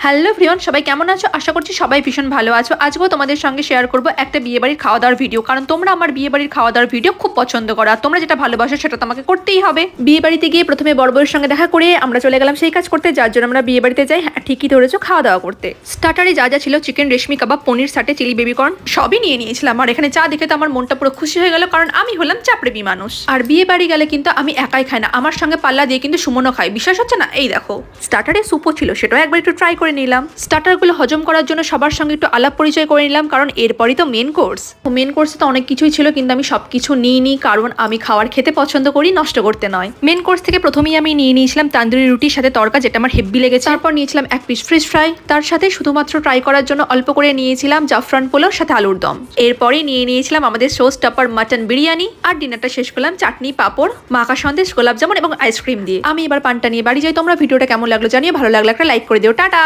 Hello everyone, সবাই কেমন আছো? আশা করছি সবাই ভীষণ ভালো আছো। আজকেও তোমাদের সঙ্গে শেয়ার করব একটা বিয়েবাড়ির খাওয়া দাওয়ার ভিডিও, কারণ তোমরা আমার বিয়েবাড়ির খাওয়া দাওয়ার ভিডিও খুব পছন্দ করো আর তোমরা যেটা ভালোবাসো সেটা তোমাকে করতেই হবে। বিয়েবাড়িতে গিয়ে প্রথমে বড় বউয়ের সঙ্গে দেখা করে আমরা চলে গেলাম সেই কাজ করতে যার জন্য আমরা বিয়েবাড়িতে যাই। হ্যাঁ, ঠিকই ধরেছো, খাওয়া দাওয়া করতে। স্টার্টারে যা যা ছিল চিকেন রেশমি কাবাব, পনির সাটে, চিলি বেবিকর্ন সবই নিয়ে নিয়েছিলাম। আর এখানে চা দেখে তো আমার মনটা পুরো খুশি হয়ে গেল, কারণ আমি হলাম চাপড়েবি মানুষ। আর বিয়ে বাড়ি গেলে কিন্তু আমি একাই খাই না, আমার সঙ্গে পাল্লা দিয়ে কিন্তু সুমনও খাই। বিশ্বাস হচ্ছে না? এই দেখো, স্টার্টারে স্যুপও ছিল, সেটাও একবার একটু ট্রাই করে নিলাম। স্টার্টারগুলো হজম করার জন্য সবার সঙ্গে একটু আলাপ পরিচয় করে নিলাম, কারণ এরপরই তো মেন কোর্স। মেন কোর্সে তো অনেক কিছুই ছিল, কিন্তু আমি সবকিছু নিইনি, কারণ আমি খাওয়ার খেতে পছন্দ করি, নষ্ট করতে নয়। মেন কোর্স থেকে প্রথমেই আমি নিয়ে নিয়েছিলাম তান্দুরি রুটির সাথে তরকা, যেটা আমার হেভি লেগেছে। তারপর নিয়েছিলাম এক পিস ফিশ ফ্রাই, তার সাথে শুধুমাত্র ট্রাই করার জন্য অল্প করে নিয়েছিলাম জাফরান পোলাওর সাথে আলুর দম। এরপরে নিয়ে নিয়েছিলাম আমাদের শো স্টপার মাটন বিরিয়ানি। আর ডিনারটা শেষ করলাম চাটনি, পাঁপড়, মাখা সন্দেশ, গোলাপ জামুন এবং আইসক্রিম দিয়ে। আমি এবার পানটা নিয়ে বাড়ি যাই। তোমরা ভিডিওটা কেমন লাগলো জানিয়ে, ভালো লাগলে একটা লাইক করে দিও। টাটা।